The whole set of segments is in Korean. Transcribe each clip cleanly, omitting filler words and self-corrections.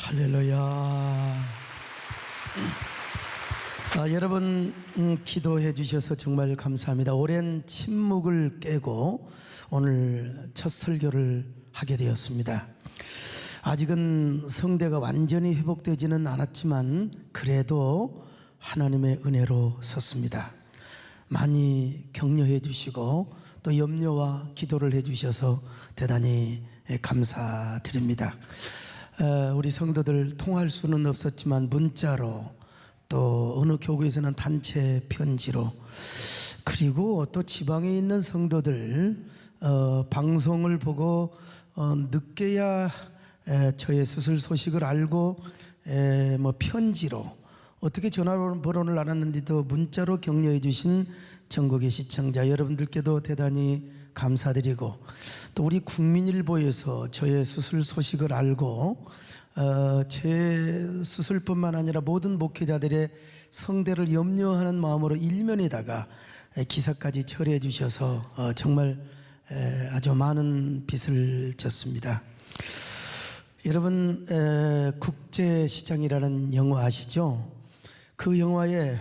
할렐루야. 여러분 기도해 주셔서 정말 감사합니다. 오랜 침묵을 깨고 오늘 첫 설교를 하게 되었습니다. 아직은 성대가 완전히 회복되지는 않았지만 그래도 하나님의 은혜로 섰습니다. 많이 격려해 주시고 또 염려와 기도를 해 주셔서 대단히 감사드립니다. 우리 성도들 통할 수는 없었지만 문자로, 또 어느 교구에서는 단체 편지로, 그리고 또 지방에 있는 성도들 방송을 보고 늦게야 저의 수술 소식을 알고 편지로, 어떻게 전화번호를 알았는지도 문자로 격려해 주신 전국의 시청자 여러분들께도 대단히 감사드리고, 또 우리 국민일보에서 저의 수술 소식을 알고 제 수술뿐만 아니라 모든 목회자들의 성대를 염려하는 마음으로 일면에다가 기사까지 처리해 주셔서 정말 아주 많은 빚을 졌습니다. 여러분, 국제시장이라는 영화 아시죠? 그 영화에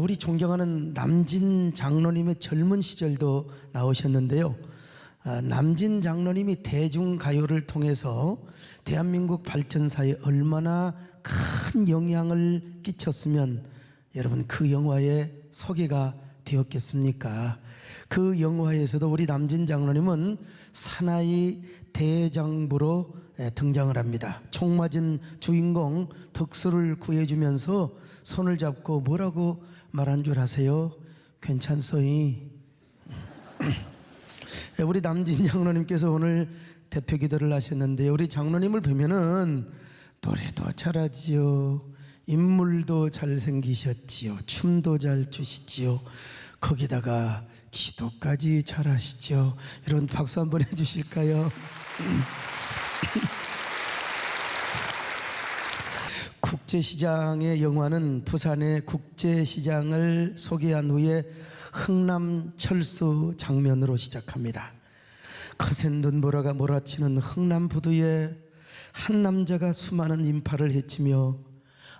우리 존경하는 남진 장로님의 젊은 시절도 나오셨는데요. 남진 장로님이 대중가요를 통해서 대한민국 발전사에 얼마나 큰 영향을 끼쳤으면 여러분 그 영화에 소개가 되었겠습니까? 그 영화에서도 우리 남진 장로님은 사나이 대장부로 등장을 합니다. 총 맞은 주인공 덕수를 구해주면서 손을 잡고 뭐라고 말한 줄 아세요? 괜찮소이. 우리 남진 장로님께서 오늘 대표 기도를 하셨는데, 우리 장로님을 보면은 노래도 잘하지요, 인물도 잘생기셨지요, 춤도 잘 추시지요, 거기다가 기도까지 잘하시죠. 여러분 박수 한번 해주실까요? 국제시장의 영화는 부산의 국제시장을 소개한 후에 흥남철수 장면으로 시작합니다. 거센 눈보라가 몰아치는 흥남부두에 한 남자가 수많은 인파를 헤치며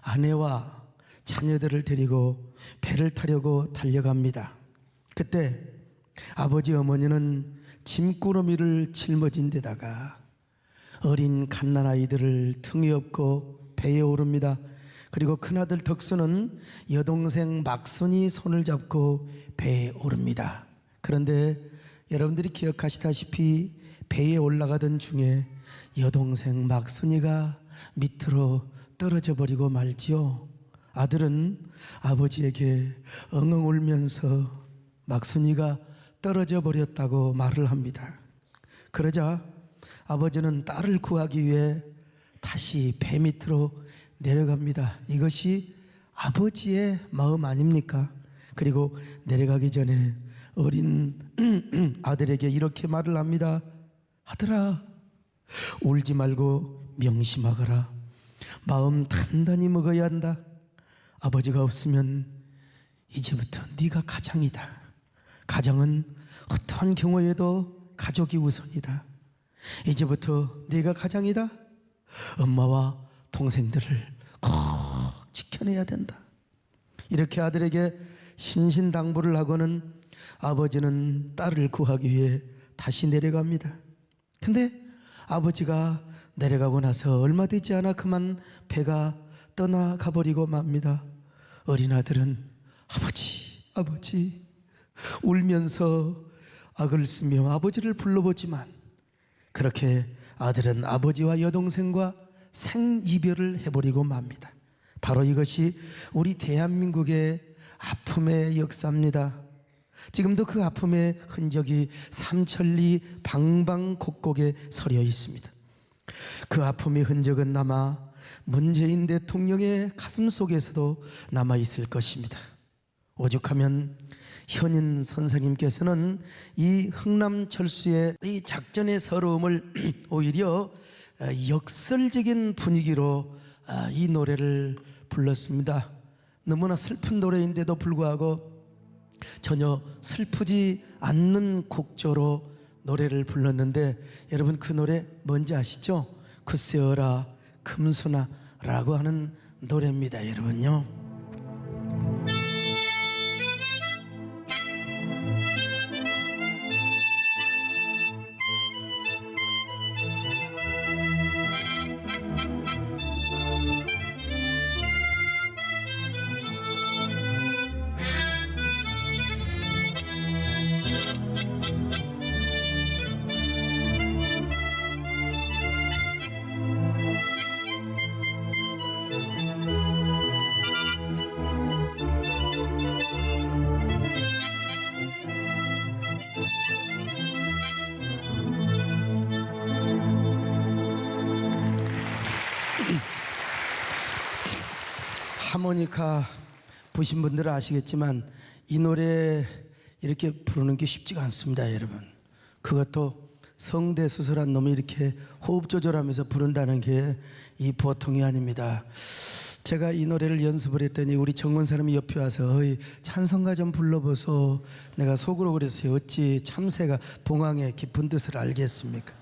아내와 자녀들을 데리고 배를 타려고 달려갑니다. 그때 아버지 어머니는 짐꾸러미를 짊어진 데다가 어린 갓난아이들을 등에 업고 배에 오릅니다. 그리고 큰아들 덕수는 여동생 막순이 손을 잡고 배에 오릅니다. 그런데 여러분들이 기억하시다시피 배에 올라가던 중에 여동생 막순이가 밑으로 떨어져 버리고 말지요. 아들은 아버지에게 엉엉 울면서 막순이가 떨어져 버렸다고 말을 합니다. 그러자 아버지는 딸을 구하기 위해 다시 배 밑으로 내려갑니다. 이것이 아버지의 마음 아닙니까? 그리고 내려가기 전에 어린 아들에게 이렇게 말을 합니다. 아들아, 울지 말고 명심하거라. 마음 단단히 먹어야 한다. 아버지가 없으면 이제부터 네가 가장이다. 가장은 어떠한 경우에도 가족이 우선이다. 이제부터 네가 가장이다. 엄마와 동생들을 꼭 지켜내야 된다. 이렇게 아들에게 신신당부를 하고는 아버지는 딸을 구하기 위해 다시 내려갑니다. 근데 아버지가 내려가고 나서 얼마 되지 않아 그만 배가 떠나가 버리고 맙니다. 어린 아들은 아버지, 아버지 울면서 악을 쓰며 아버지를 불러보지만 그렇게 아들은 아버지와 여동생과 생이별을 해버리고 맙니다. 바로 이것이 우리 대한민국의 아픔의 역사입니다. 지금도 그 아픔의 흔적이 삼천리 방방곡곡에 서려 있습니다. 그 아픔의 흔적은 남아 문재인 대통령의 가슴 속에서도 남아 있을 것입니다. 오죽하면 현인 선생님께서는 이 흥남철수의 이 작전의 서러움을 오히려 역설적인 분위기로 이 노래를 불렀습니다. 너무나 슬픈 노래인데도 불구하고 전혀 슬프지 않는 곡조로 노래를 불렀는데, 여러분 그 노래 뭔지 아시죠? 글쎄어라 금수나라고 하는 노래입니다. 여러분요. 하모니카 보신 분들은 아시겠지만 이 노래 이렇게 부르는 게 쉽지가 않습니다. 여러분, 그것도 성대수술한 놈이 이렇게 호흡 조절하면서 부른다는 게 이 보통이 아닙니다. 제가 이 노래를 연습을 했더니 우리 정원사님이 옆에 와서 어이 찬송가 좀 불러보소. 내가 속으로 그랬어요. 어찌 참새가 봉황의 깊은 뜻을 알겠습니까?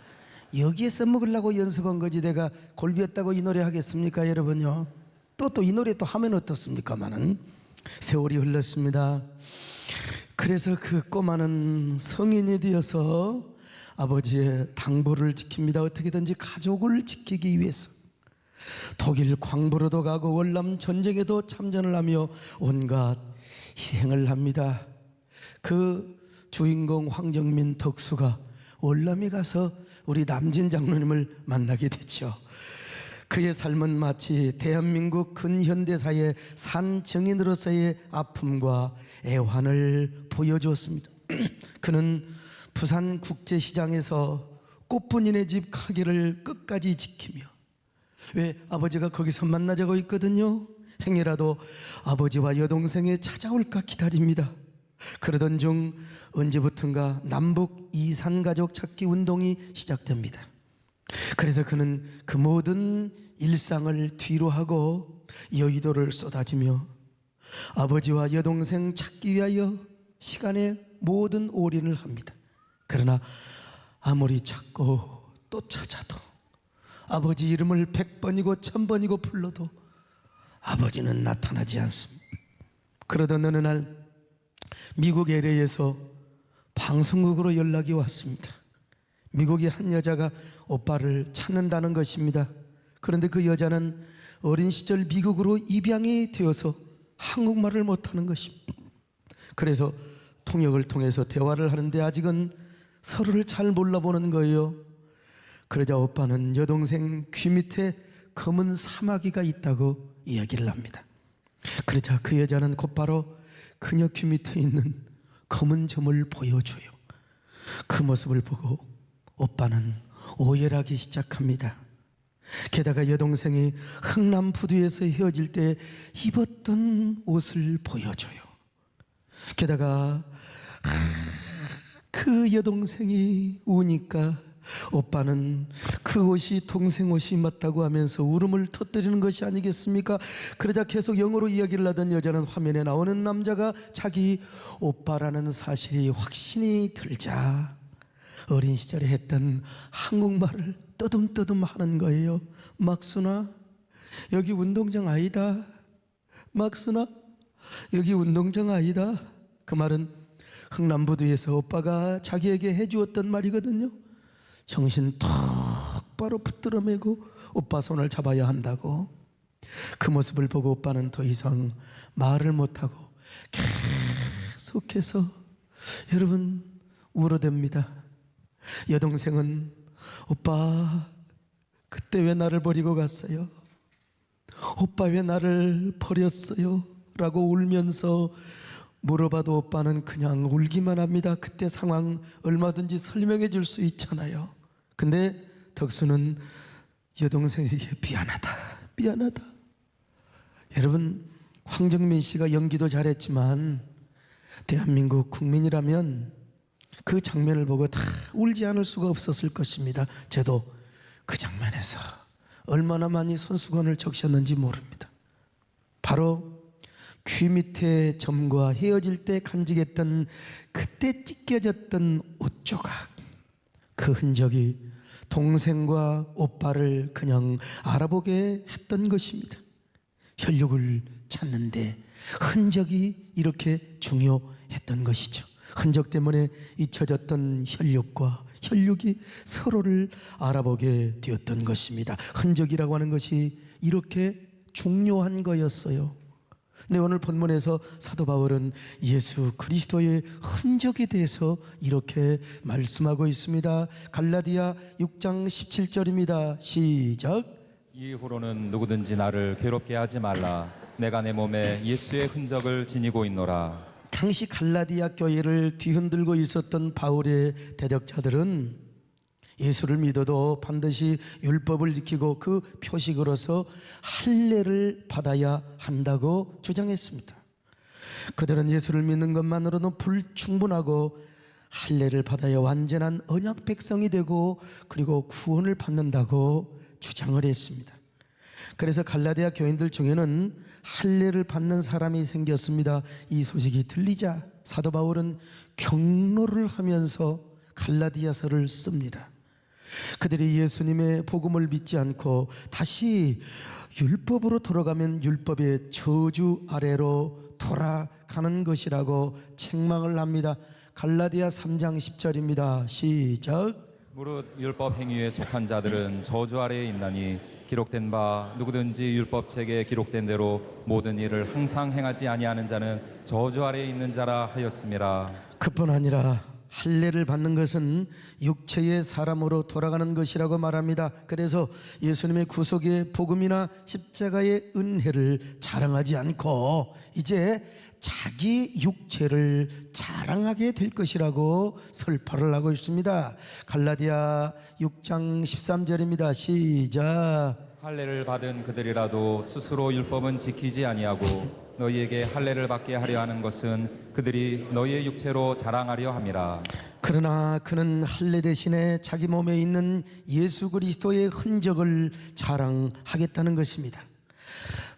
여기에 써먹으려고 연습한 거지 내가 골비였다고 이 노래 하겠습니까? 여러분요, 또 이 노래 또 하면 어떻습니까마는 세월이 흘렀습니다. 그래서 그 꼬마는 성인이 되어서 아버지의 당부를 지킵니다. 어떻게든지 가족을 지키기 위해서 독일 광부로도 가고 월남 전쟁에도 참전을 하며 온갖 희생을 합니다. 그 주인공 황정민 덕수가 월남에 가서 우리 남진 장로님을 만나게 됐죠. 그의 삶은 마치 대한민국 근현대사의 산증인으로서의 아픔과 애환을 보여주었습니다. 그는 부산국제시장에서 꽃분이네 집 가게를 끝까지 지키며, 왜 아버지가 거기서 만나자고 있거든요. 행여라도 아버지와 여동생이 찾아올까 기다립니다. 그러던 중 언제부턴가 남북 이산가족 찾기 운동이 시작됩니다. 그래서 그는 그 모든 일상을 뒤로 하고 여의도를 쏟아지며 아버지와 여동생 찾기 위하여 시간의 모든 올인을 합니다. 그러나 아무리 찾고 또 찾아도 아버지 이름을 100번이고 1000번이고 불러도 아버지는 나타나지 않습니다. 그러던 어느 날 미국 LA에서 방송국으로 연락이 왔습니다. 미국의 한 여자가 오빠를 찾는다는 것입니다. 그런데 그 여자는 어린 시절 미국으로 입양이 되어서 한국말을 못하는 것입니다. 그래서 통역을 통해서 대화를 하는데 아직은 서로를 잘 몰라보는 거예요. 그러자 오빠는 여동생 귀 밑에 검은 사마귀가 있다고 이야기를 합니다. 그러자 그 여자는 곧바로 그녀 귀 밑에 있는 검은 점을 보여줘요. 그 모습을 보고 오빠는 오열하기 시작합니다. 게다가 여동생이 흥남 부두에서 헤어질 때 입었던 옷을 보여줘요. 게다가 그 여동생이 우니까 오빠는 그 옷이 동생 옷이 맞다고 하면서 울음을 터뜨리는 것이 아니겠습니까? 그러자 계속 영어로 이야기를 하던 여자는 화면에 나오는 남자가 자기 오빠라는 사실이 확신이 들자 어린 시절에 했던 한국말을 떠듬떠듬 하는 거예요. 막순아, 여기 운동장 아니다. 막순아, 여기 운동장 아니다. 그 말은 흥남부두에서 오빠가 자기에게 해주었던 말이거든요. 정신 똑바로 붙들어 매고 오빠 손을 잡아야 한다고. 그 모습을 보고 오빠는 더 이상 말을 못하고 계속해서 여러분 울어댑니다. 여동생은 오빠 그때 왜 나를 버리고 갔어요? 오빠 왜 나를 버렸어요? 라고 울면서 물어봐도 오빠는 그냥 울기만 합니다. 그때 상황 얼마든지 설명해 줄 수 있잖아요. 근데 덕수는 여동생에게 미안하다. 여러분, 황정민 씨가 연기도 잘했지만 대한민국 국민이라면 그 장면을 보고 다 울지 않을 수가 없었을 것입니다. 저도 그 장면에서 얼마나 많이 손수건을 적셨는지 모릅니다. 바로 귀 밑에 점과 헤어질 때 간직했던 그때 찢겨졌던 옷 조각, 그 흔적이 동생과 오빠를 그냥 알아보게 했던 것입니다. 혈육을 찾는데 흔적이 이렇게 중요했던 것이죠. 흔적 때문에 잊혀졌던 혈육과 혈육이 서로를 알아보게 되었던 것입니다. 흔적이라고 하는 것이 이렇게 중요한 거였어요. 근데 오늘 본문에서 사도 바울은 예수 그리스도의 흔적에 대해서 이렇게 말씀하고 있습니다. 갈라디아 6장 17절입니다. 시작. 이후로는 누구든지 나를 괴롭게 하지 말라. 내가 내 몸에 예수의 흔적을 지니고 있노라. 당시 갈라디아 교회를 뒤흔들고 있었던 바울의 대적자들은 예수를 믿어도 반드시 율법을 지키고 그 표식으로서 할례를 받아야 한다고 주장했습니다. 그들은 예수를 믿는 것만으로는 불충분하고 할례를 받아야 완전한 언약 백성이 되고 그리고 구원을 받는다고 주장을 했습니다. 그래서 갈라디아 교인들 중에는 할례를 받는 사람이 생겼습니다. 이 소식이 들리자 사도 바울은 격려를 하면서 갈라디아서를 씁니다. 그들이 예수님의 복음을 믿지 않고 다시 율법으로 돌아가면 율법의 저주 아래로 돌아가는 것이라고 책망을 합니다. 갈라디아 3장 10절입니다. 시작. 무릇 율법 행위에 속한 자들은 저주 아래에 있나니 기록된 바 누구든지 율법책에 기록된 대로 모든 일을 항상 행하지 아니하는 자는 저주 아래에 있는 자라 하였음이라. 그뿐 아니라 할례를 받는 것은 육체의 사람으로 돌아가는 것이라고 말합니다. 그래서 예수님의 구속의 복음이나 십자가의 은혜를 자랑하지 않고 이제 자기 육체를 자랑하게 될 것이라고 설파를 하고 있습니다. 갈라디아 6장 13절입니다. 시작. 할례를 받은 그들이라도 스스로 율법은 지키지 아니하고 너희에게 할례를 받게 하려 하는 것은 그들이 너희의 육체로 자랑하려 함이라. 그러나 그는 할례 대신에 자기 몸에 있는 예수 그리스도의 흔적을 자랑하겠다는 것입니다.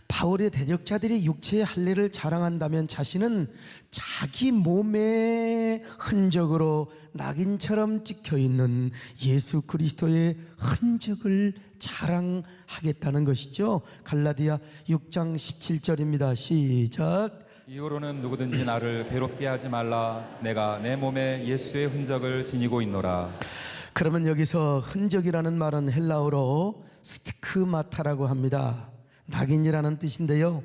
바울의 대적자들이 육체의 할례를 자랑한다면 자신은 자기 몸의 흔적으로 낙인처럼 찍혀있는 예수 그리스도의 흔적을 자랑하겠다는 것이죠. 갈라디아 6장 17절입니다. 시작. 이후로는 누구든지 나를 괴롭게 하지 말라. 내가 내 몸에 예수의 흔적을 지니고 있노라. 그러면 여기서 흔적이라는 말은 헬라어로 스티크마타라고 합니다. 낙인이라는 뜻인데요,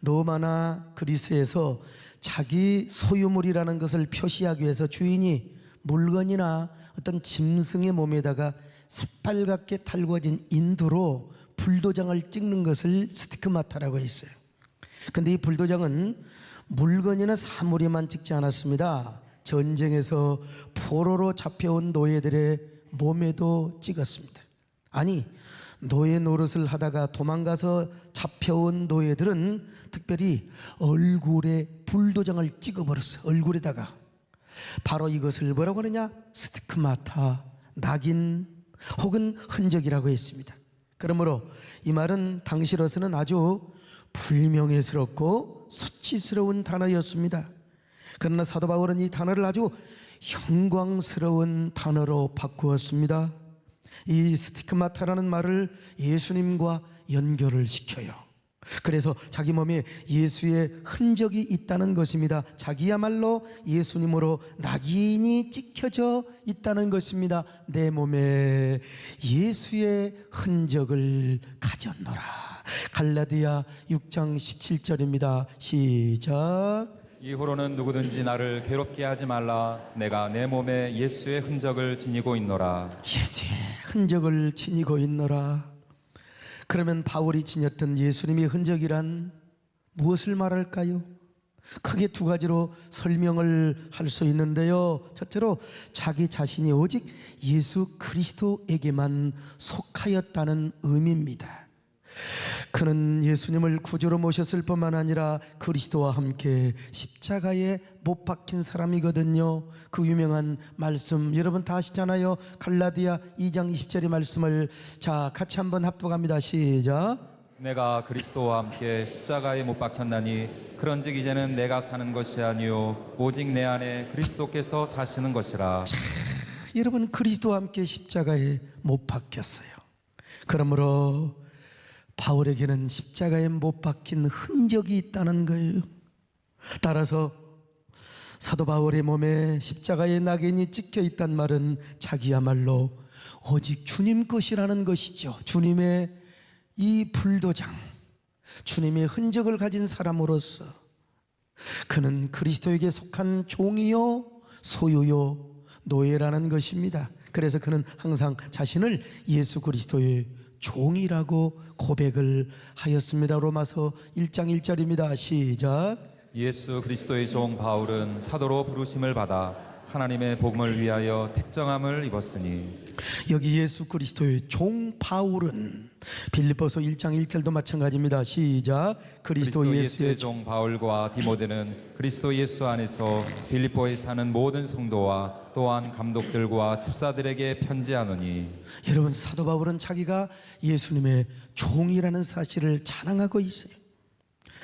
로마나 그리스에서 자기 소유물이라는 것을 표시하기 위해서 주인이 물건이나 어떤 짐승의 몸에다가 새빨갛게 달궈진 인두로 불도장을 찍는 것을 스티크마타라고 했어요. 근데 이 불도장은 물건이나 사물에만 찍지 않았습니다. 전쟁에서 포로로 잡혀온 노예들의 몸에도 찍었습니다. 아니, 노예 노릇을 하다가 도망가서 잡혀온 노예들은 특별히 얼굴에 불도장을 찍어버렸어요. 얼굴에다가. 바로 이것을 뭐라고 하느냐? 스티크마타, 낙인 혹은 흔적이라고 했습니다. 그러므로 이 말은 당시로서는 아주 불명예스럽고 수치스러운 단어였습니다. 그러나 사도 바울은 이 단어를 아주 영광스러운 단어로 바꾸었습니다. 이 스티크마타라는 말을 예수님과 연결을 시켜요. 그래서 자기 몸에 예수의 흔적이 있다는 것입니다. 자기야말로 예수님으로 낙인이 찍혀져 있다는 것입니다. 내 몸에 예수의 흔적을 가졌노라. 갈라디아 6장 17절입니다. 시작. 이후로는 누구든지 나를 괴롭게 하지 말라. 내가 내 몸에 예수의 흔적을 지니고 있노라. 예수의 흔적을 지니고 있노라. 그러면 바울이 지녔던 예수님의 흔적이란 무엇을 말할까요? 크게 두 가지로 설명을 할 수 있는데요, 첫째로 자기 자신이 오직 예수 그리스도에게만 속하였다는 의미입니다. 그는 예수님을 구주로 모셨을 뿐만 아니라 그리스도와 함께 십자가에 못 박힌 사람이거든요. 그 유명한 말씀 여러분 다 아시잖아요. 갈라디아 2장 20절의 말씀을 자 같이 한번 합독합니다. 시작. 내가 그리스도와 함께 십자가에 못 박혔나니 그런즉 이제는 내가 사는 것이 아니요 오직 내 안에 그리스도께서 사시는 것이라. 여러분, 그리스도와 함께 십자가에 못 박혔어요. 그러므로 바울에게는 십자가에 못 박힌 흔적이 있다는 거예요. 따라서 사도 바울의 몸에 십자가의 낙인이 찍혀 있단 말은 자기야말로 오직 주님 것이라는 것이죠. 주님의 이 불도장, 주님의 흔적을 가진 사람으로서 그는 그리스도에게 속한 종이요 소유요 노예라는 것입니다. 그래서 그는 항상 자신을 예수 그리스도의 종이라고 고백을 하였습니다. 로마서 1장 1절입니다. 시작. 예수 그리스도의 종 바울은 사도로 부르심을 받아 하나님의 복음을 위하여 택정함을 입었으니. 여기 예수 그리스도의 종 바울은 빌립보서 1장 1절도 마찬가지입니다. 시작. 그리스도 예수의 종 바울과 디모데는 그리스도 예수 안에서 빌립보에 사는 모든 성도와 또한 감독들과 집사들에게 편지하노니. 여러분, 사도 바울은 자기가 예수님의 종이라는 사실을 자랑하고 있어요.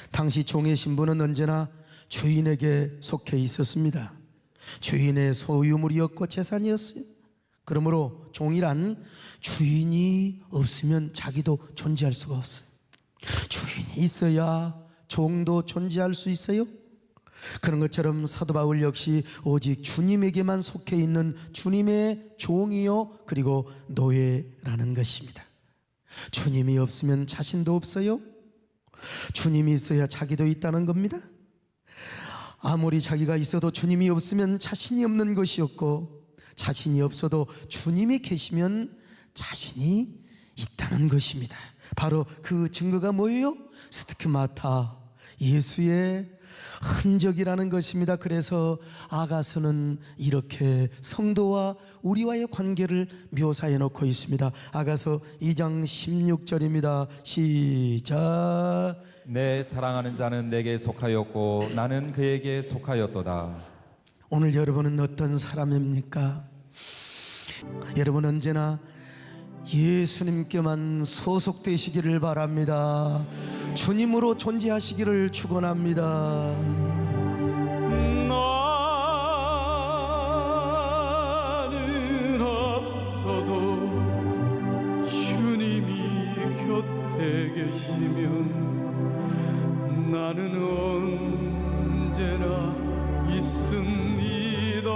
당시 종의 신분은 언제나 주인에게 속해 있었습니다. 주인의 소유물이었고 재산이었어요. 그러므로 종이란 주인이 없으면 자기도 존재할 수가 없어요. 주인이 있어야 종도 존재할 수 있어요. 그런 것처럼 사도 바울 역시 오직 주님에게만 속해 있는 주님의 종이요 그리고 노예라는 것입니다. 주님이 없으면 자신도 없어요. 주님이 있어야 자기도 있다는 겁니다. 아무리 자기가 있어도 주님이 없으면 자신이 없는 것이었고, 자신이 없어도 주님이 계시면 자신이 있다는 것입니다. 바로 그 증거가 뭐예요? 스티그마타, 예수의 흔적이라는 것입니다. 그래서 아가서는 이렇게 성도와 우리와의 관계를 묘사해 놓고 있습니다. 아가서 2장 16절입니다. 시작. 내 사랑하는 자는 내게 속하였고 나는 그에게 속하였도다. 오늘 여러분은 어떤 사람입니까? 여러분 언제나 예수님께만 소속되시기를 바랍니다. 주님으로 존재하시기를 축원합니다. 나는 없어도 주님이 곁에 계시면 나는 언제나 있습니다.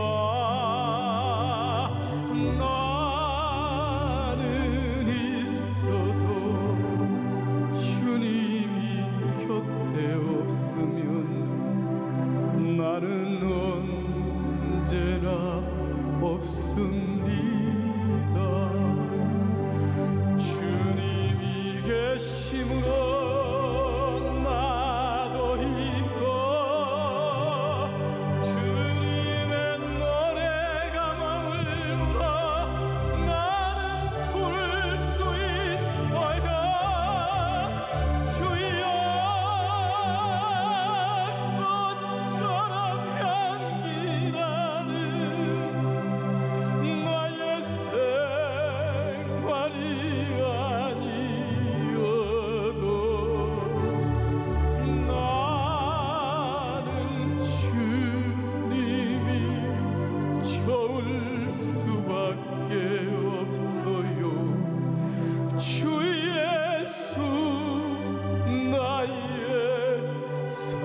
나는 있어도 주님이 곁에 없으면 나는 언제나 없습니다. 주님이 계심으로 나도 있고 주님의 노래가 머물러 나는 부를 수 있어요. 주여 꽃처럼 향기 나는 나의 생활이 아니어도 나는 주님이 좋을 수밖에 없어요. 주 예수 나의 사랑이여.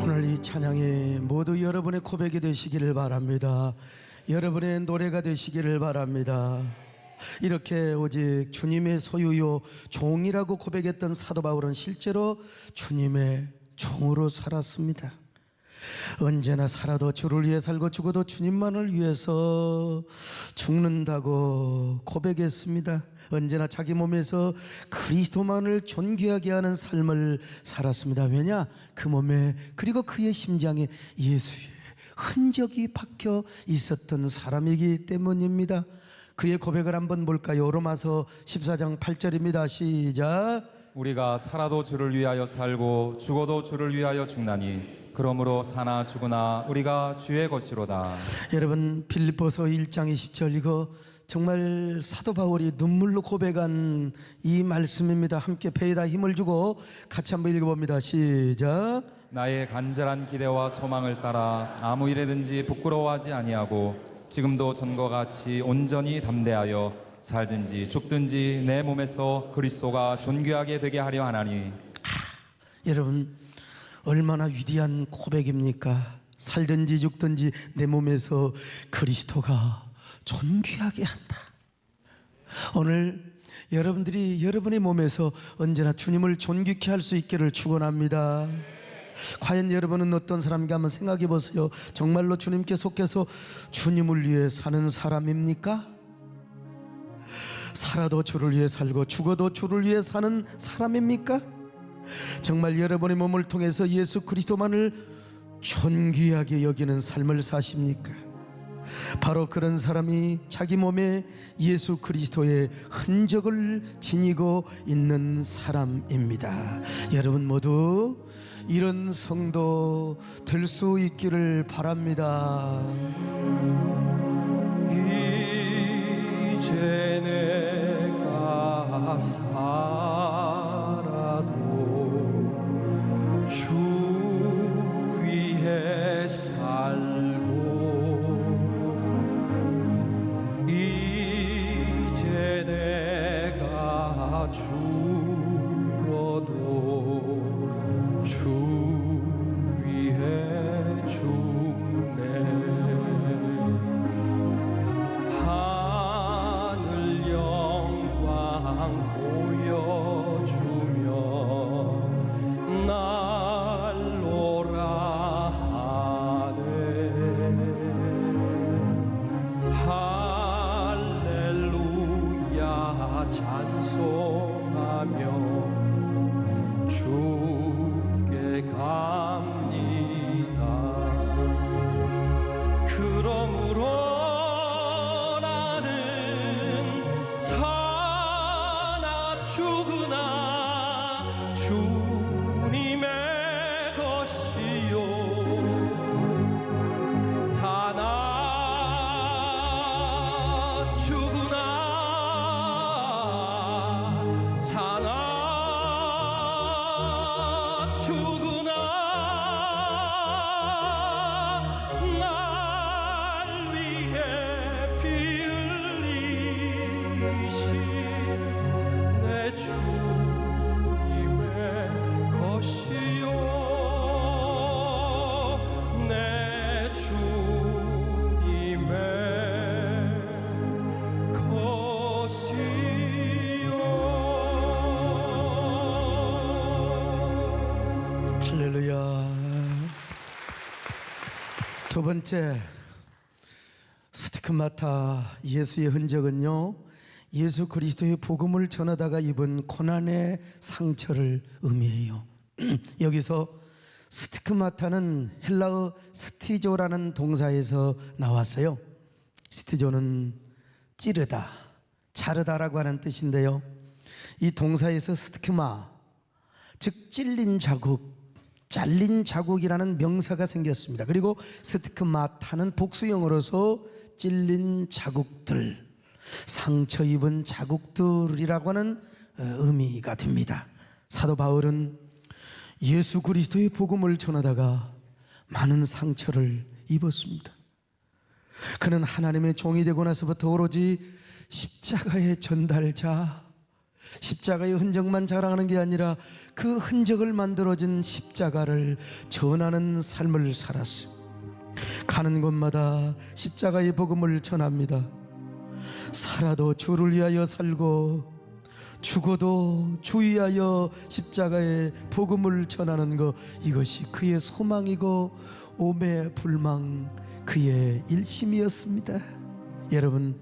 오늘 이 찬양이 모두 여러분의 고백이 되시기를 바랍니다. 여러분의 노래가 되시기를 바랍니다. 이렇게 오직 주님의 소유요 종이라고 고백했던 사도 바울은 실제로 주님의 종으로 살았습니다. 언제나 살아도 주를 위해 살고 죽어도 주님만을 위해서 죽는다고 고백했습니다. 언제나 자기 몸에서 그리스도만을 존귀하게 하는 삶을 살았습니다. 왜냐? 그 몸에 그리고 그의 심장에 예수의 흔적이 박혀 있었던 사람이기 때문입니다. 그의 고백을 한번 볼까요? 로마서 14장 8절입니다. 시작. 우리가 살아도 주를 위하여 살고 죽어도 주를 위하여 죽나니 그러므로 사나 죽으나 우리가 주의 것이로다. 여러분, 빌립보서 1장 20절 이거 정말 사도 바울이 눈물로 고백한 이 말씀입니다. 함께 배에다 힘을 주고 같이 한번 읽어봅니다. 시작. 나의 간절한 기대와 소망을 따라 아무 일에든지 부끄러워하지 아니하고 지금도 전과 같이 온전히 담대하여 살든지 죽든지 내 몸에서 그리스도가 존귀하게 되게 하려 하나니. 여러분, 얼마나 위대한 고백입니까? 살든지 죽든지 내 몸에서 그리스도가 존귀하게 한다. 오늘 여러분들이 여러분의 몸에서 언제나 주님을 존귀케 할 수 있기를 축원합니다. 과연 여러분은 어떤 사람인가 한번 생각해 보세요. 정말로 주님께 속해서 주님을 위해 사는 사람입니까? 살아도 주를 위해 살고 죽어도 주를 위해 사는 사람입니까? 정말 여러분의 몸을 통해서 예수 그리스도만을 존귀하게 여기는 삶을 사십니까? 바로 그런 사람이 자기 몸에 예수 그리스도의 흔적을 지니고 있는 사람입니다. 여러분 모두 이런 성도 될 수 있기를 바랍니다. 이제 내가 살아도 주 위에 살고 이제 내가 죽어도 주 위에 죽네. 하늘 영광 보여주며 날로라 하네. 할렐루야 찬송하며 주께 갑니다. 그러므로 나는 사나 죽으나 주님의 것이요 사나 죽으나 사나 죽으나 날 위해 피 흘리신 내 주님의 것이요 내 주님의 것이요. 할렐루야. 두 번째, 스티그마타, 예수의 흔적은요, 예수 그리스도의 복음을 전하다가 입은 고난의 상처를 의미해요. 여기서 스티그마타는 헬라어 스티조라는 동사에서 나왔어요. 스티조는 찌르다, 자르다라고 하는 뜻인데요, 이 동사에서 스티그마, 즉 찔린 자국, 잘린 자국이라는 명사가 생겼습니다. 그리고 스티그마타는 복수형으로서 찔린 자국들, 상처 입은 자국들이라고 하는 의미가 됩니다. 사도 바울은 예수 그리스도의 복음을 전하다가 많은 상처를 입었습니다. 그는 하나님의 종이 되고 나서부터 오로지 십자가의 전달자, 십자가의 흔적만 자랑하는 게 아니라 그 흔적을 만들어진 십자가를 전하는 삶을 살았어요. 가는 곳마다 십자가의 복음을 전합니다. 살아도 주를 위하여 살고 죽어도 주 위하여 십자가의 복음을 전하는 것, 이것이 그의 소망이고 오매불망 그의 일심이었습니다. 여러분,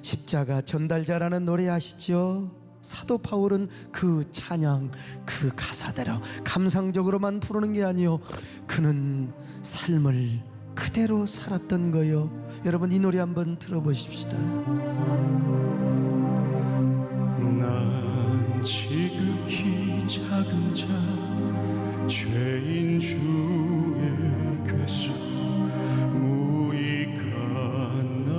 십자가 전달자라는 노래 아시죠? 사도 바울은 그 찬양, 그 가사대로 감상적으로만 부르는 게 아니요, 그는 삶을 그대로 살았던 거요. 여러분, 이 노래 한번 들어보십시다. 난 지극히 작은 자, 죄인 주의 궤 속 무익한 날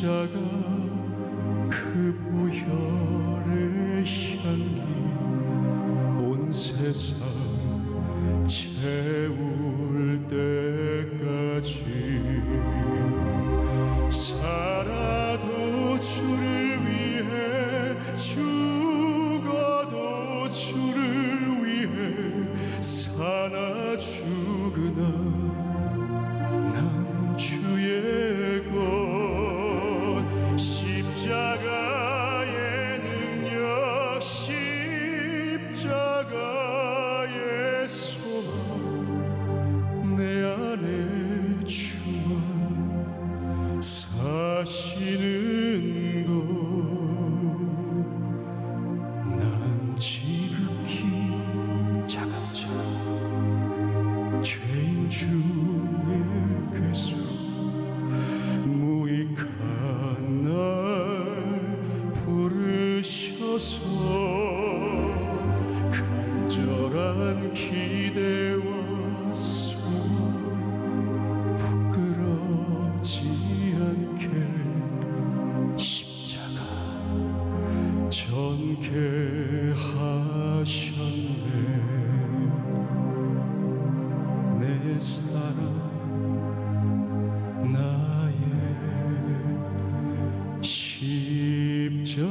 십자가 그 보혈의 향기 온 세상 채울 때까지 살아도 주를 위해 죽어도 주를 위해 사나 죽으나 난 주의 것 십자가의 능력 십자가의 소망 내 안에 주만 사시는 것 난 지극히 작은 자 죄인 중에 괴수 무익한 날 부르셔서 간절한 기대와 소망 부끄럽지 않게 십자가 전개하셨네. 내 사랑 나의 십자가.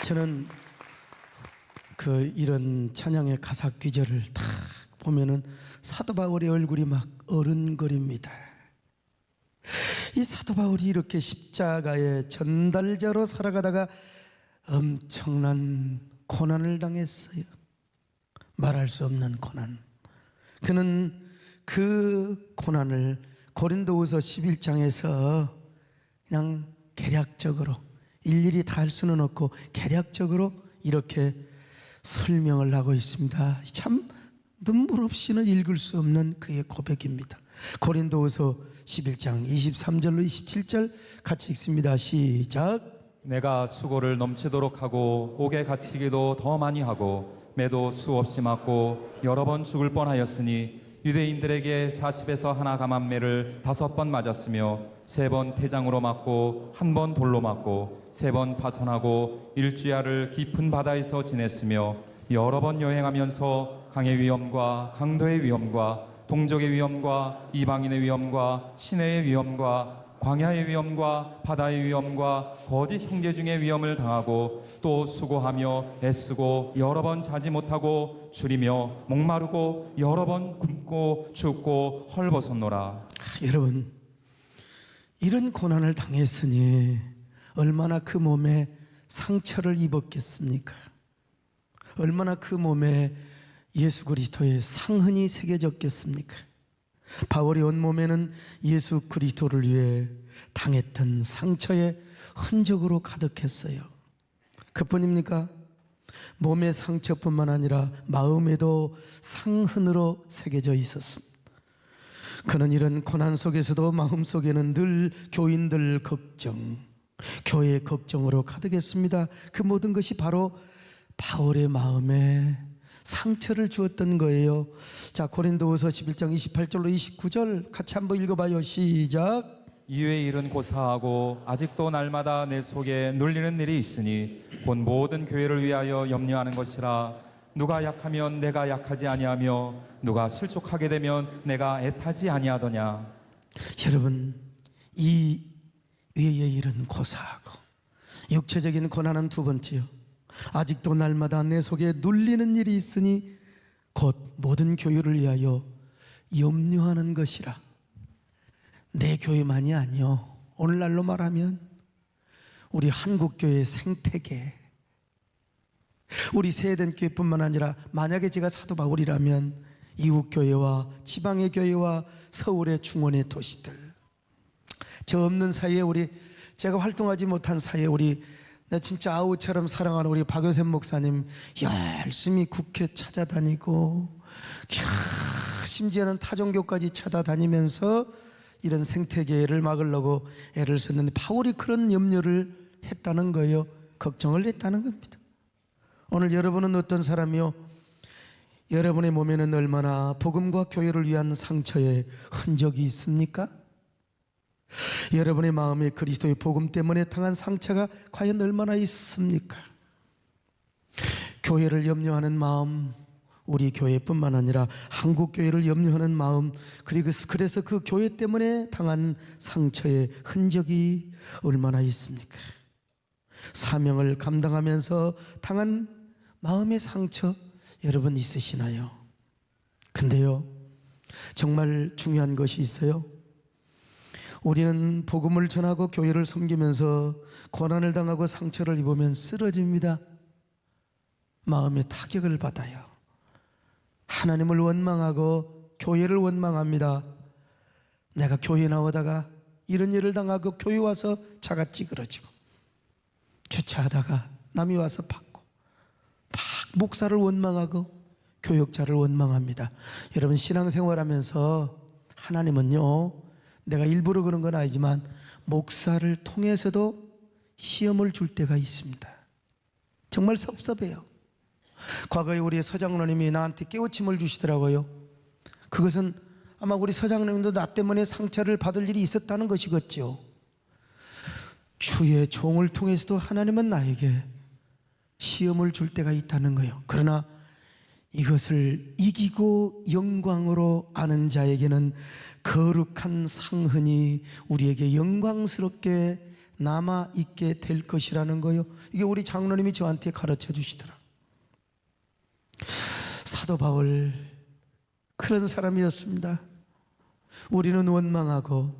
저는 이런 찬양의 가사 귀절을 딱 보면은 사도 바울의 얼굴이 막 어른거립니다. 이 사도 바울이 이렇게 십자가의 전달자로 살아가다가 엄청난 고난을 당했어요. 말할 수 없는 고난. 그는 그 고난을 고린도후서 11장에서 그냥 개략적으로 일일이 다 할 수는 없고 개략적으로 이렇게 설명을 하고 있습니다. 참 눈물 없이는 읽을 수 없는 그의 고백입니다. 고린도후서 11장 23절로 27절 같이 읽습니다. 시작. 내가 수고를 넘치도록 하고 옥에 갇히기도 더 많이 하고 매도 수없이 맞고 여러 번 죽을 뻔하였으니 유대인들에게 40에서 하나 감한매를 5번 맞았으며 3번 태장으로 맞고 1번 돌로 맞고 3번 파선하고 일주야를 깊은 바다에서 지냈으며 여러 번 여행하면서 강의 위험과 강도의 위험과 동족의 위험과 이방인의 위험과 시내의 위험과 광야의 위험과 바다의 위험과 거짓 형제 중의 위험을 당하고 또 수고하며 애쓰고 여러 번 자지 못하고 줄이며 목마르고 여러 번 굶고 춥고 헐벗었노라. 여러분, 이런 고난을 당했으니 얼마나 그 몸에 상처를 입었겠습니까? 얼마나 그 몸에 예수 그리스도의 상흔이 새겨졌겠습니까? 바울의 온몸에는 예수 그리스도를 위해 당했던 상처의 흔적으로 가득했어요. 그뿐입니까? 몸의 상처뿐만 아니라 마음에도 상흔으로 새겨져 있었습니다. 그는 이런 고난 속에서도 마음속에는 늘 교인들 걱정, 교회 걱정으로 가득했습니다. 그 모든 것이 바로 바울의 마음에 상처를 주었던 거예요. 자, 고린도후서 11장 28절로 29절 같이 한번 읽어봐요. 시작. 이외의 일은 고사하고 아직도 날마다 내 속에 눌리는 일이 있으니 곧 모든 교회를 위하여 염려하는 것이라. 누가 약하면 내가 약하지 아니하며 누가 실족하게 되면 내가 애타지 아니하더냐. 여러분, 이 외의 일은 고사하고 육체적인 고난은 두 번째요. 아직도 날마다 내 속에 눌리는 일이 있으니 곧 모든 교회를 위하여 염려하는 것이라. 내 교회만이 아니요, 오늘날로 말하면 우리 한국교회 생태계, 우리 세eden 교회뿐만 아니라 만약에 제가 사도 바울이라면 이웃교회와 지방의 교회와 서울의 중원의 도시들, 저 없는 사이에 제가 활동하지 못한 사이에 나 진짜 아우처럼 사랑하는 우리 박효샘 목사님 열심히 국회 찾아다니고 심지어는 타종교까지 찾아다니면서 이런 생태계를 막으려고 애를 썼는데 바울이 그런 염려를 했다는 거예요. 걱정을 했다는 겁니다. 오늘 여러분은 어떤 사람이요? 여러분의 몸에는 얼마나 복음과 교회를 위한 상처의 흔적이 있습니까? 여러분의 마음에 그리스도의 복음 때문에 당한 상처가 과연 얼마나 있습니까? 교회를 염려하는 마음, 우리 교회뿐만 아니라 한국 교회를 염려하는 마음, 그래서 그 교회 때문에 당한 상처의 흔적이 얼마나 있습니까? 사명을 감당하면서 당한 마음의 상처 여러분 있으시나요? 근데요, 정말 중요한 것이 있어요. 우리는 복음을 전하고 교회를 섬기면서 고난을 당하고 상처를 입으면 쓰러집니다. 마음의 타격을 받아요. 하나님을 원망하고 교회를 원망합니다. 내가 교회 나오다가 이런 일을 당하고 교회 와서 차가 찌그러지고, 주차하다가 남이 와서 받고, 막 목사를 원망하고 교역자를 원망합니다. 여러분, 신앙생활하면서 하나님은요, 내가 일부러 그런 건 아니지만 목사를 통해서도 시험을 줄 때가 있습니다. 정말 섭섭해요. 과거에 우리 서장로님이 나한테 깨우침을 주시더라고요. 그것은 아마 우리 서장로님도 나 때문에 상처를 받을 일이 있었다는 것이겠죠. 주의 종을 통해서도 하나님은 나에게 시험을 줄 때가 있다는 거예요. 그러나 이것을 이기고 영광으로 아는 자에게는 거룩한 상흔이 우리에게 영광스럽게 남아있게 될 것이라는 거예요. 이게 우리 장로님이 저한테 가르쳐 주시더라. 사도 바울 그런 사람이었습니다. 우리는 원망하고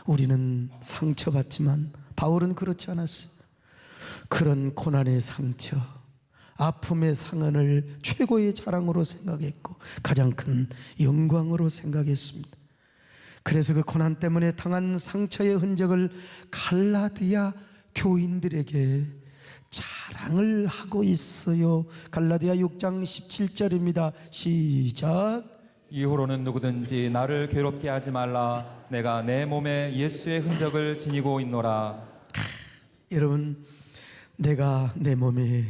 우리는 상처받지만 바울은 그렇지 않았어요. 그런 고난의 상처, 아픔의 상흔을 최고의 자랑으로 생각했고 가장 큰 영광으로 생각했습니다. 그래서 그 고난 때문에 당한 상처의 흔적을 갈라디아 교인들에게 자랑을 하고 있어요. 갈라디아 6장 17절입니다. 시작. 이후로는 누구든지 나를 괴롭게 하지 말라. 내가 내 몸에 예수의 흔적을 지니고 있노라. 여러분, 내가 내 몸에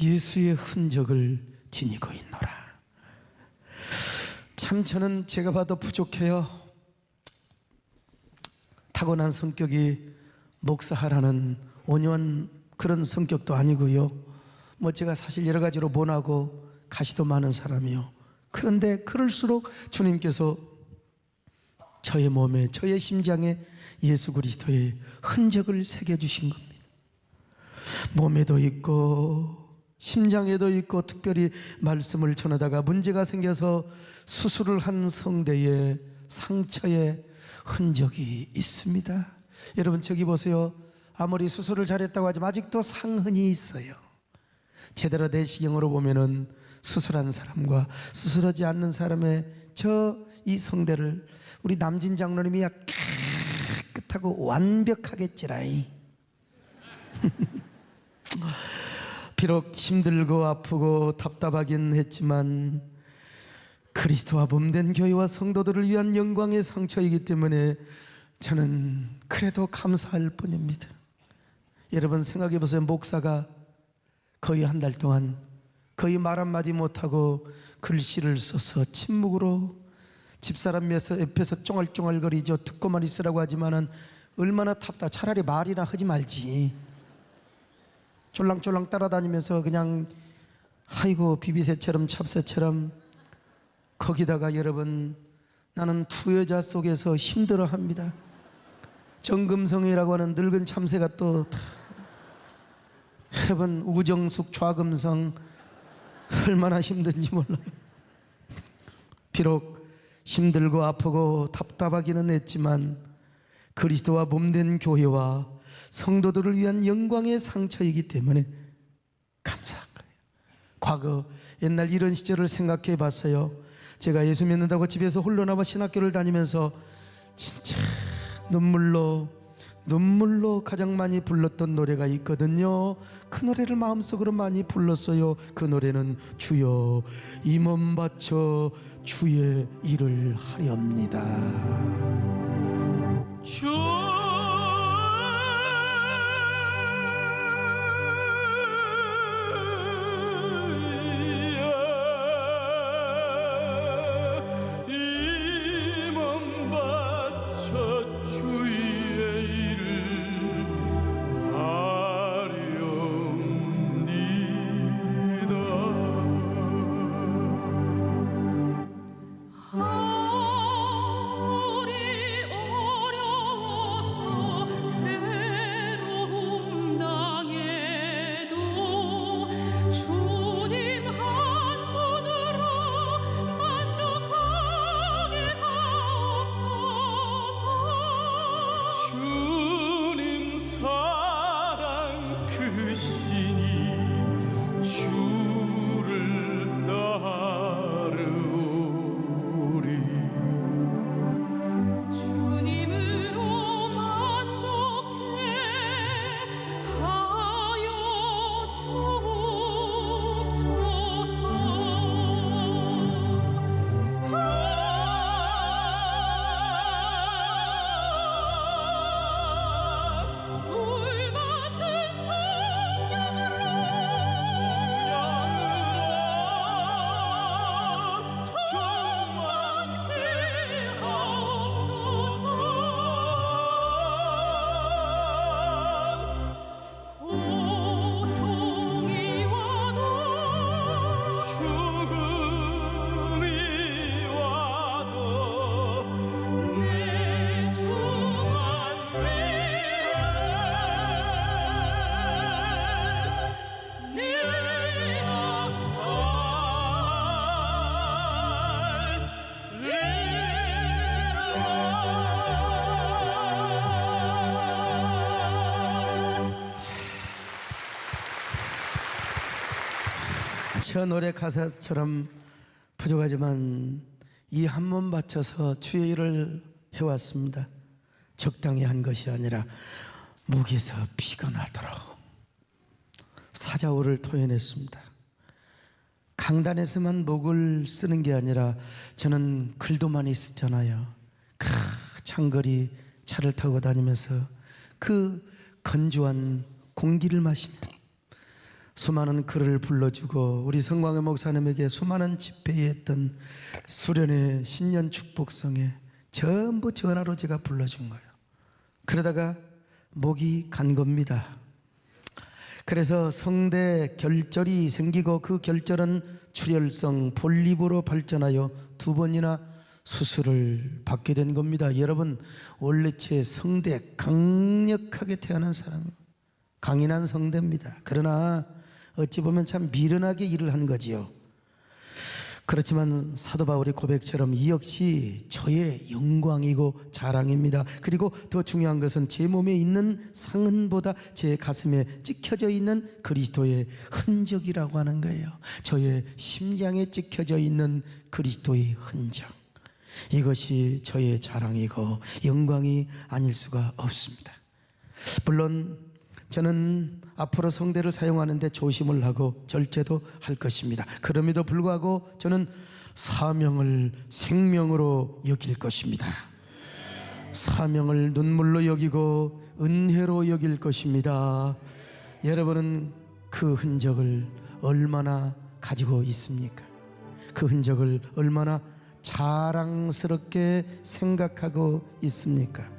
예수의 흔적을 지니고 있노라. 참 저는 제가 봐도 부족해요. 타고난 성격이 목사하라는 온유한 그런 성격도 아니고요. 뭐 제가 사실 여러 가지로 모나고 가시도 많은 사람이요. 그런데 그럴수록 주님께서 저의 몸에, 저의 심장에 예수 그리스도의 흔적을 새겨주신 겁니다. 몸에도 있고 심장에도 있고, 특별히 말씀을 전하다가 문제가 생겨서 수술을 한 성대에 상처의 흔적이 있습니다. 여러분, 저기 보세요. 아무리 수술을 잘했다고 하지만 아직도 상흔이 있어요. 제대로 내시경으로 보면은 수술한 사람과 수술하지 않는 사람의 이 성대를 우리 남진 장로님이 깨끗하고 완벽하게 찌라이. 비록 힘들고 아프고 답답하긴 했지만 그리스도와 몸된 교회와 성도들을 위한 영광의 상처이기 때문에 저는 그래도 감사할 뿐입니다. 여러분 생각해 보세요. 목사가 거의 한 달 동안 거의 말 한마디 못하고 글씨를 써서 침묵으로 집사람 옆에서 쫑알쫑알거리죠. 듣고만 있으라고 하지만은 얼마나 차라리 말이나 하지 말지. 쫄랑쫄랑 따라다니면서 그냥 아이고 비비새처럼 찹새처럼. 거기다가 여러분, 나는 두 여자 속에서 힘들어합니다. 정금성이라고 하는 늙은 참새가 또 여러분, 우정숙 좌금성 얼마나 힘든지 몰라요. 비록 힘들고 아프고 답답하기는 했지만 그리스도와 몸된 교회와 성도들을 위한 영광의 상처이기 때문에 감사한 거예요. 과거 옛날 이런 시절을 생각해 봤어요. 제가 예수 믿는다고 집에서 홀로 남아 신학교를 다니면서 진짜 눈물로 가장 많이 불렀던 노래가 있거든요. 그 노래를 마음속으로 많이 불렀어요. 그 노래는 주여 이 몸 바쳐 주의 일을 하렵니다. 저 노래 가사처럼 부족하지만 이 한 몸 바쳐서 주의 일을 해왔습니다. 적당히 한 것이 아니라 목에서 피가 나도록 사자오를 토해냈습니다. 강단에서만 목을 쓰는 게 아니라 저는 글도 많이 쓰잖아요. 장거리 차를 타고 다니면서 그 건조한 공기를 마십니다. 수많은 글을 불러주고 우리 성광회 목사님에게 수많은 집회에 했던 수련회 신년 축복성에 전부 전화로 제가 불러준 거예요. 그러다가 목이 간 겁니다. 그래서 성대 결절이 생기고 그 결절은 출혈성 폴립으로 발전하여 2번이나 수술을 받게 된 겁니다. 여러분, 원래 제 성대 강력하게 태어난 사람, 강인한 성대입니다. 그러나 어찌 보면 참 미련하게 일을 한 거지요. 그렇지만 사도 바울의 고백처럼 이 역시 저의 영광이고 자랑입니다. 그리고 더 중요한 것은 제 몸에 있는 상흔보다 제 가슴에 찍혀져 있는 그리스도의 흔적이라고 하는 거예요. 저의 심장에 찍혀져 있는 그리스도의 흔적, 이것이 저의 자랑이고 영광이 아닐 수가 없습니다. 물론 저는 앞으로 성대를 사용하는데 조심을 하고 절제도 할 것입니다. 그럼에도 불구하고 저는 사명을 생명으로 여길 것입니다. 사명을 눈물로 여기고 은혜로 여길 것입니다. 여러분은 그 흔적을 얼마나 가지고 있습니까? 그 흔적을 얼마나 자랑스럽게 생각하고 있습니까?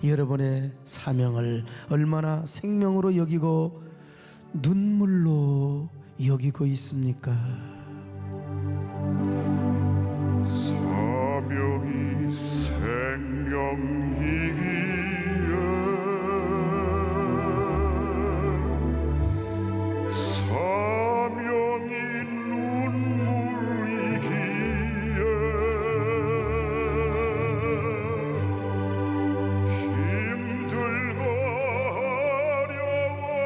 여러분의 사명을 얼마나 생명으로 여기고 눈물로 여기고 있습니까? 사명이 생명이기에 사명이 눈물이기에 힘들고 어려워도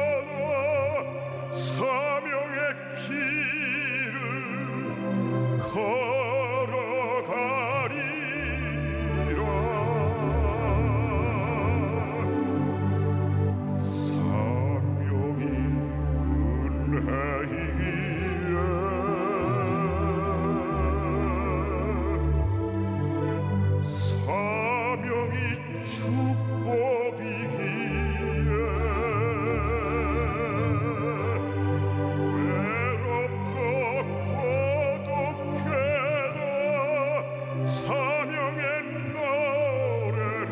사명의 길을 걸어가리라. 사명이 은혜이기에 사명이 축복이기에 외롭고 고독해도 사명의 노래를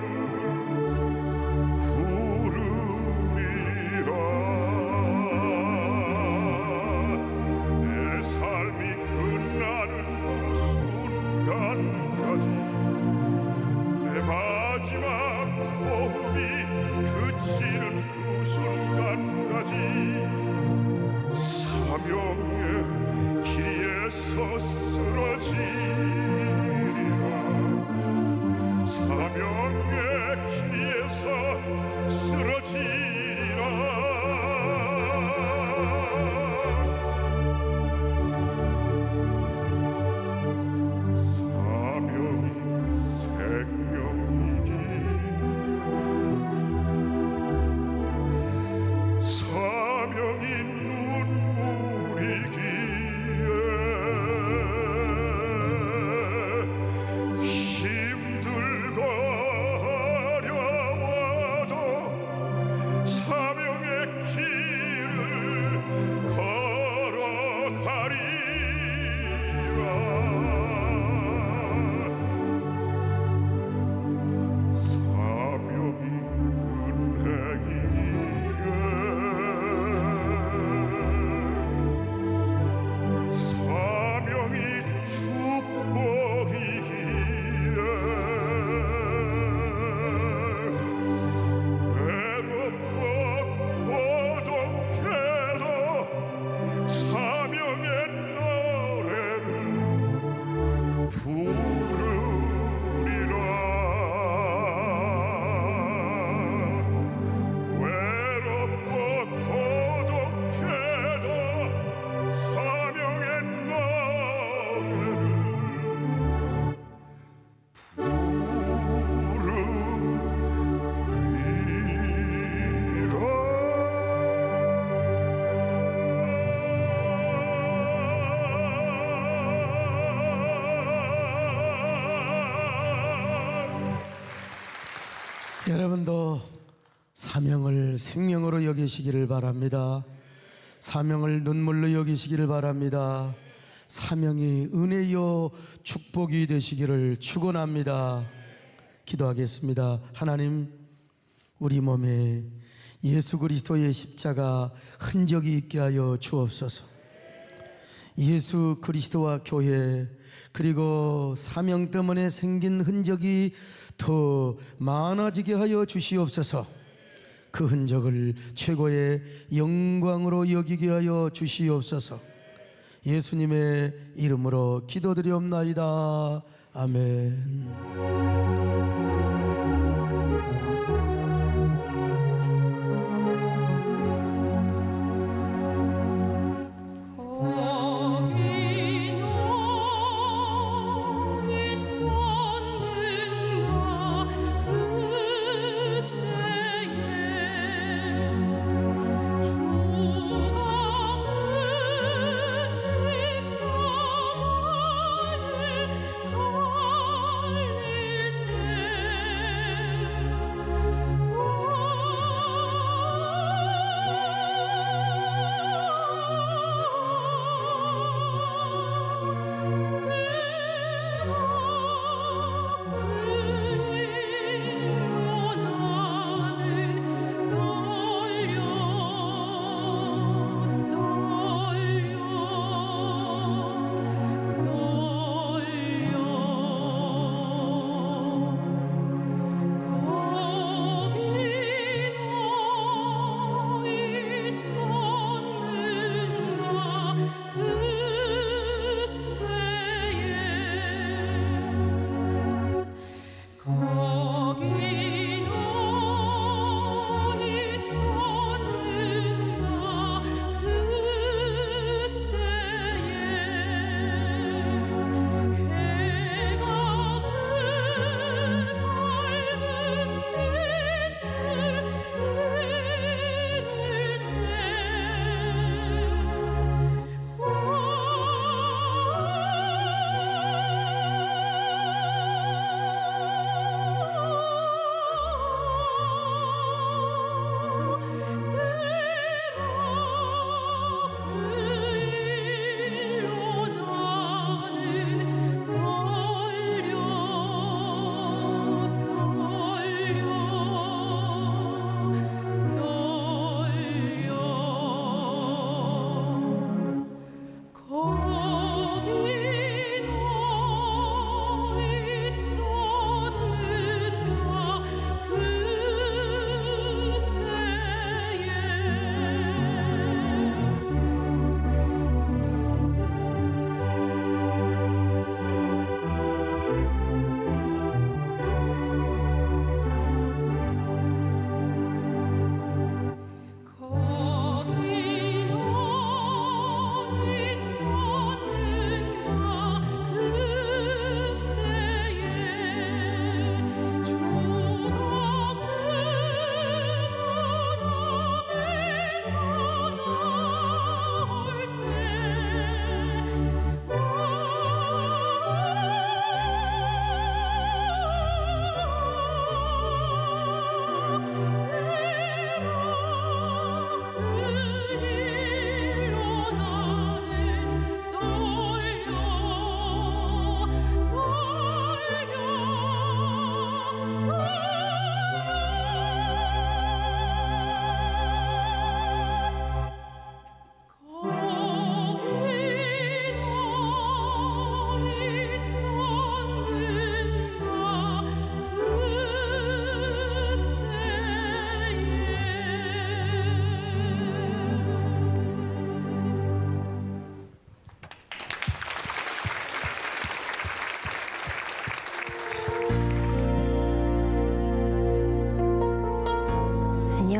부르리라. 내 삶이 끝나는 그 순간까지, 내 마지막 호흡이 그치는 그 순간까지 사명의 길에서 쓰러지리라. 사명의 길에서 쓰러지리라. 사명이 생명이기에 사명이 눈물이기에 힘들고 어려워도 사명의 길을 걸어가리라. 사명이 은혜이기에 사명이 축복이기에 외롭고 고독해도 사명의 여러분도 사명을 생명으로 여기시기를 바랍니다. 사명을 눈물로 여기시기를 바랍니다. 사명이 은혜요 축복이 되시기를 축원합니다. 기도하겠습니다. 하나님, 우리 몸에 예수 그리스도의 십자가 흔적이 있게 하여 주옵소서. 예수 그리스도와 교회 그리고 사명 때문에 생긴 흔적이 더 많아지게 하여 주시옵소서. 그 흔적을 최고의 영광으로 여기게 하여 주시옵소서. 예수님의 이름으로 기도드리옵나이다. 아멘.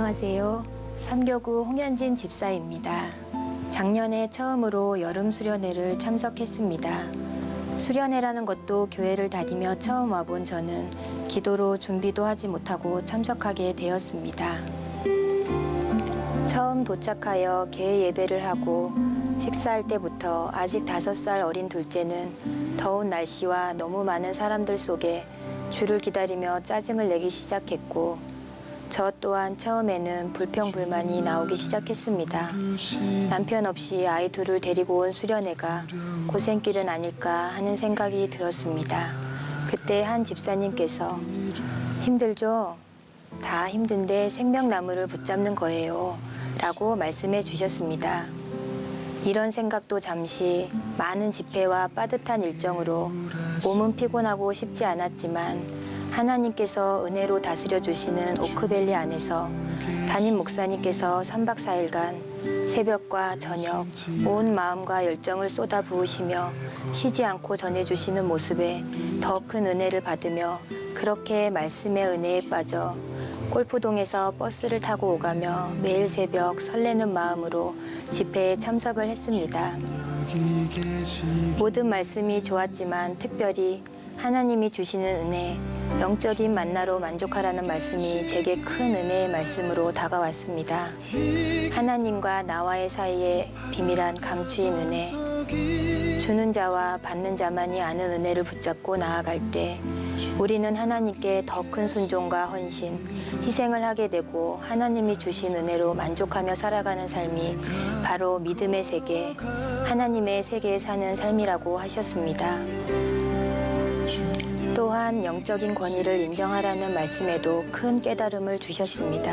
안녕하세요. 삼교구 홍현진 집사입니다. 작년에 처음으로 여름 수련회를 참석했습니다. 수련회라는 것도 교회를 다니며 처음 와본 저는 기도로 준비도 하지 못하고 참석하게 되었습니다. 처음 도착하여 개회 예배를 하고 식사할 때부터 아직 5살 어린 둘째는 더운 날씨와 너무 많은 사람들 속에 줄을 기다리며 짜증을 내기 시작했고 저 또한 처음에는 불평불만이 나오기 시작했습니다. 남편 없이 아이 둘을 데리고 온 수련회가 고생길은 아닐까 하는 생각이 들었습니다. 그때 한 집사님께서 힘들죠? 다 힘든데 생명나무를 붙잡는 거예요 라고 말씀해 주셨습니다. 이런 생각도 잠시 많은 집회와 빠듯한 일정으로 몸은 피곤하고 쉽지 않았지만 하나님께서 은혜로 다스려 주시는 오크밸리 안에서 담임 목사님께서 3박 4일간 새벽과 저녁 온 마음과 열정을 쏟아 부으시며 쉬지 않고 전해주시는 모습에 더 큰 은혜를 받으며 그렇게 말씀의 은혜에 빠져 골프동에서 버스를 타고 오가며 매일 새벽 설레는 마음으로 집회에 참석을 했습니다. 모든 말씀이 좋았지만 특별히 하나님이 주시는 은혜, 영적인 만나로 만족하라는 말씀이 제게 큰 은혜의 말씀으로 다가왔습니다. 하나님과 나와의 사이에 비밀한 감추인 은혜, 주는 자와 받는 자만이 아는 은혜를 붙잡고 나아갈 때 우리는 하나님께 더 큰 순종과 헌신, 희생을 하게 되고 하나님이 주신 은혜로 만족하며 살아가는 삶이 바로 믿음의 세계, 하나님의 세계에 사는 삶이라고 하셨습니다. 또한 영적인 권위를 인정하라는 말씀에도 큰 깨달음을 주셨습니다.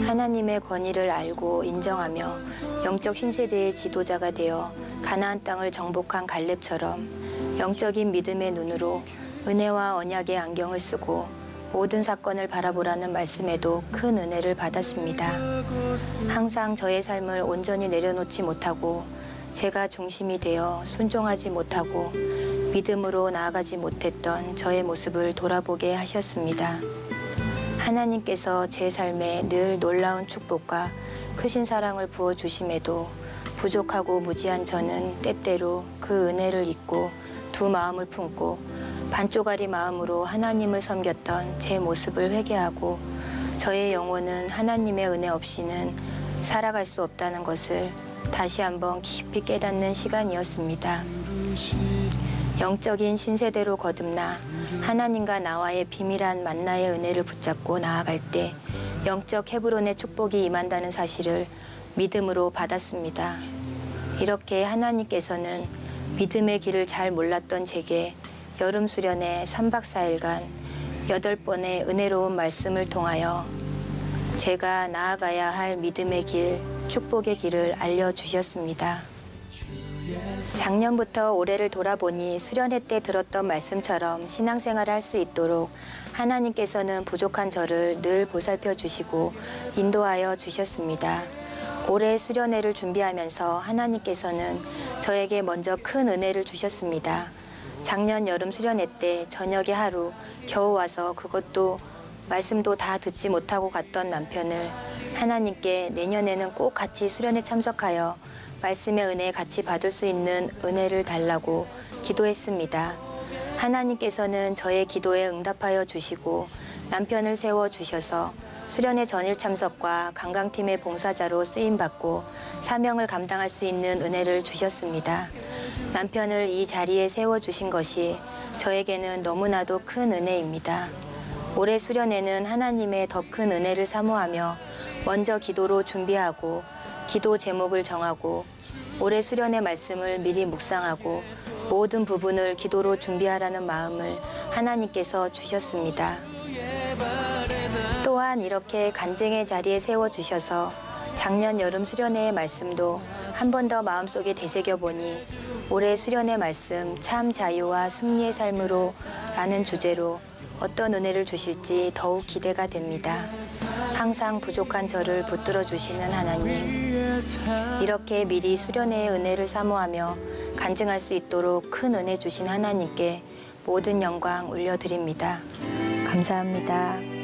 하나님의 권위를 알고 인정하며 영적 신세대의 지도자가 되어 가나안 땅을 정복한 갈렙처럼 영적인 믿음의 눈으로 은혜와 언약의 안경을 쓰고 모든 사건을 바라보라는 말씀에도 큰 은혜를 받았습니다. 항상 저의 삶을 온전히 내려놓지 못하고 제가 중심이 되어 순종하지 못하고 믿음으로 나아가지 못했던 저의 모습을 돌아보게 하셨습니다. 하나님께서 제 삶에 늘 놀라운 축복과 크신 사랑을 부어주심에도 부족하고 무지한 저는 때때로 그 은혜를 잊고 두 마음을 품고 반쪽짜리 마음으로 하나님을 섬겼던 제 모습을 회개하고 저의 영혼은 하나님의 은혜 없이는 살아갈 수 없다는 것을 다시 한번 깊이 깨닫는 시간이었습니다. 영적인 신세대로 거듭나 하나님과 나와의 비밀한 만나의 은혜를 붙잡고 나아갈 때 영적 헤브론의 축복이 임한다는 사실을 믿음으로 받았습니다. 이렇게 하나님께서는 믿음의 길을 잘 몰랐던 제게 여름 수련회 3박 4일간 8번의 은혜로운 말씀을 통하여 제가 나아가야 할 믿음의 길, 축복의 길을 알려주셨습니다. 작년부터 올해를 돌아보니 수련회 때 들었던 말씀처럼 신앙생활을 할 수 있도록 하나님께서는 부족한 저를 늘 보살펴 주시고 인도하여 주셨습니다. 올해 수련회를 준비하면서 하나님께서는 저에게 먼저 큰 은혜를 주셨습니다. 작년 여름 수련회 때 저녁에 하루 겨우 와서 그것도 말씀도 다 듣지 못하고 갔던 남편을 하나님께 내년에는 꼭 같이 수련회 참석하여 말씀의 은혜 같이 받을 수 있는 은혜를 달라고 기도했습니다. 하나님께서는 저의 기도에 응답하여 주시고 남편을 세워 주셔서 수련회 전일 참석과 관광팀의 봉사자로 쓰임받고 사명을 감당할 수 있는 은혜를 주셨습니다. 남편을 이 자리에 세워주신 것이 저에게는 너무나도 큰 은혜입니다. 올해 수련회는 하나님의 더 큰 은혜를 사모하며 먼저 기도로 준비하고 기도 제목을 정하고 올해 수련회 말씀을 미리 묵상하고 모든 부분을 기도로 준비하라는 마음을 하나님께서 주셨습니다. 또한 이렇게 간증의 자리에 세워주셔서 작년 여름 수련회의 말씀도 한 번 더 마음속에 되새겨보니 올해 수련회 말씀 참 자유와 승리의 삶으로 라는 주제로 어떤 은혜를 주실지 더욱 기대가 됩니다. 항상 부족한 저를 붙들어 주시는 하나님, 이렇게 미리 수련회의 은혜를 사모하며 간증할 수 있도록 큰 은혜 주신 하나님께 모든 영광 올려드립니다. 감사합니다.